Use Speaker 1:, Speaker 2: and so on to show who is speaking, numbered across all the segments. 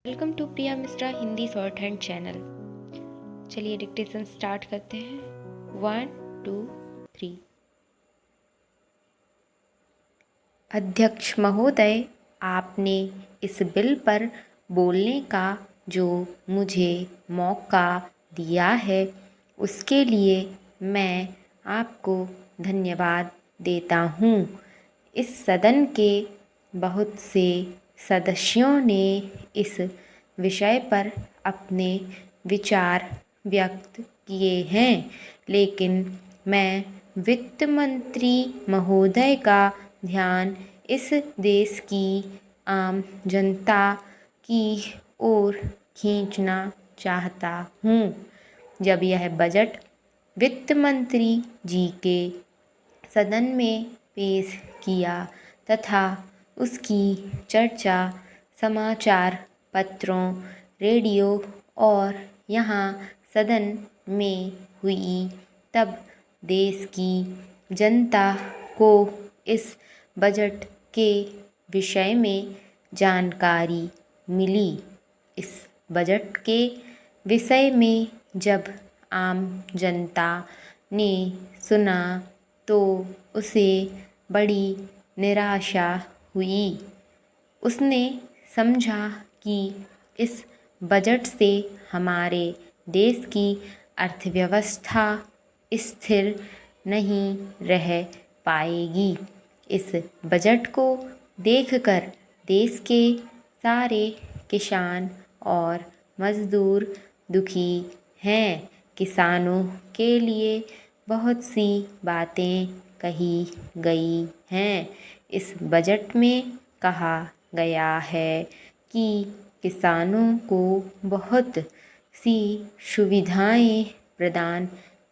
Speaker 1: Welcome to Priya Mishra Hindi shorthand channel. चलिए dictation start करते हैं। 1 2 3। अध्यक्ष महोदय, आपने इस बिल पर बोलने का जो मुझे मौका दिया है उसके लिए मैं आपको धन्यवाद देता हूँ। इस सदन के बहुत से सदस्यों ने इस विषय पर अपने विचार व्यक्त किए हैं, लेकिन मैं वित्त मंत्री महोदय का ध्यान इस देश की आम जनता की ओर खींचना चाहता हूँ। जब यह बजट वित्त मंत्री जी के सदन में पेश किया तथा उसकी चर्चा समाचार पत्रों, रेडियो और यहाँ सदन में हुई, तब देश की जनता को इस बजट के विषय में जानकारी मिली। इस बजट के विषय में जब आम जनता ने सुना तो उसे बड़ी निराशा हुई। उसने समझा कि इस बजट से हमारे देश की अर्थव्यवस्था स्थिर नहीं रह पाएगी। इस बजट को देखकर देश के सारे किसान और मज़दूर दुखी हैं। किसानों के लिए बहुत सी बातें कही गई हैं। इस बजट में कहा गया है कि किसानों को बहुत सी सुविधाएं प्रदान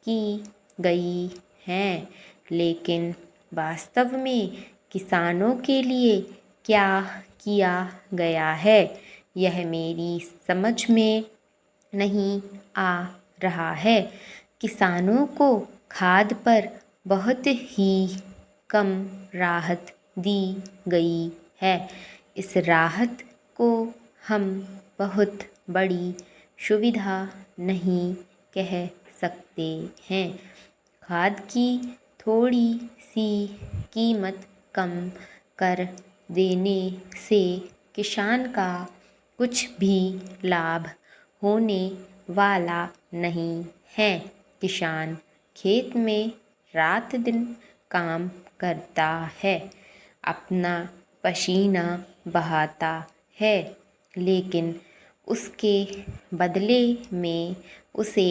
Speaker 1: की गई हैं, लेकिन वास्तव में किसानों के लिए क्या किया गया है यह मेरी समझ में नहीं आ रहा है। किसानों को खाद पर बहुत ही कम राहत दी गई है। इस राहत को हम बहुत बड़ी सुविधा नहीं कह सकते हैं। खाद की थोड़ी सी कीमत कम कर देने से किसान का कुछ भी लाभ होने वाला नहीं है। किसान खेत में रात दिन काम करता है, अपना पसीना बहाता है, लेकिन उसके बदले में उसे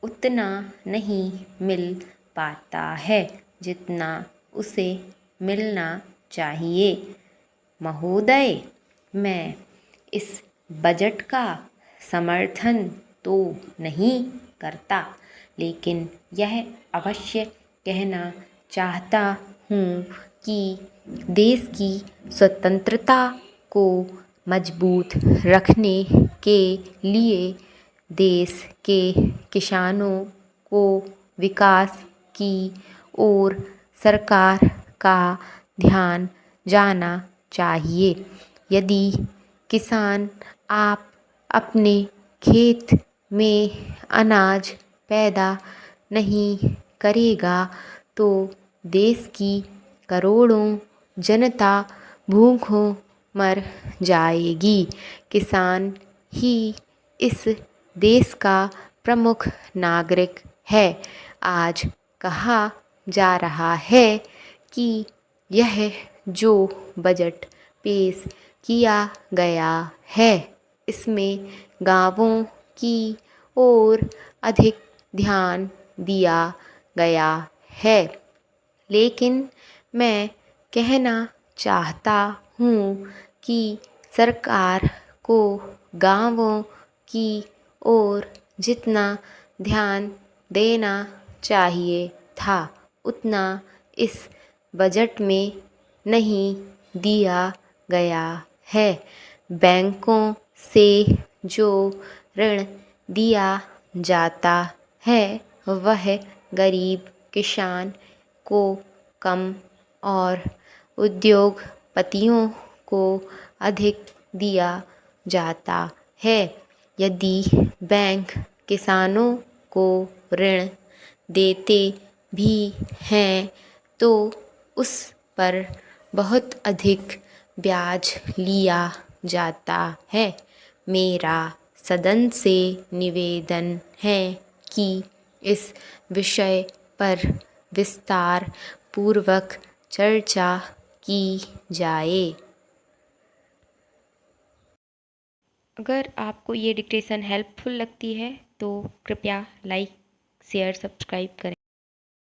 Speaker 1: उतना नहीं मिल पाता है जितना उसे मिलना चाहिए। महोदय, मैं इस बजट का समर्थन तो नहीं करता, लेकिन यह अवश्य कहना चाहता हूँ कि देश की स्वतंत्रता को मजबूत रखने के लिए देश के किसानों को विकास की ओर सरकार का ध्यान जाना चाहिए। यदि किसान आप अपने खेत में अनाज पैदा नहीं करेगा तो देश की करोड़ों जनता भूखों मर जाएगी। किसान ही इस देश का प्रमुख नागरिक है। आज कहा जा रहा है कि यह जो बजट पेश किया गया है इसमें गांवों की ओर अधिक ध्यान दिया गया है, लेकिन मैं कहना चाहता हूँ कि सरकार को गांवों की ओर जितना ध्यान देना चाहिए था उतना इस बजट में नहीं दिया गया है। बैंकों से जो ऋण दिया जाता है वह गरीब किसान को कम और उद्योगपतियों को अधिक दिया जाता है। यदि बैंक किसानों को ऋण देते भी हैं तो उस पर बहुत अधिक ब्याज लिया जाता है। मेरा सदन से निवेदन है कि इस विषय पर विस्तार पूर्वक चर्चा की जाए। अगर आपको ये डिक्टेशन हेल्पफुल लगती है तो कृपया लाइक, शेयर, सब्सक्राइब करें।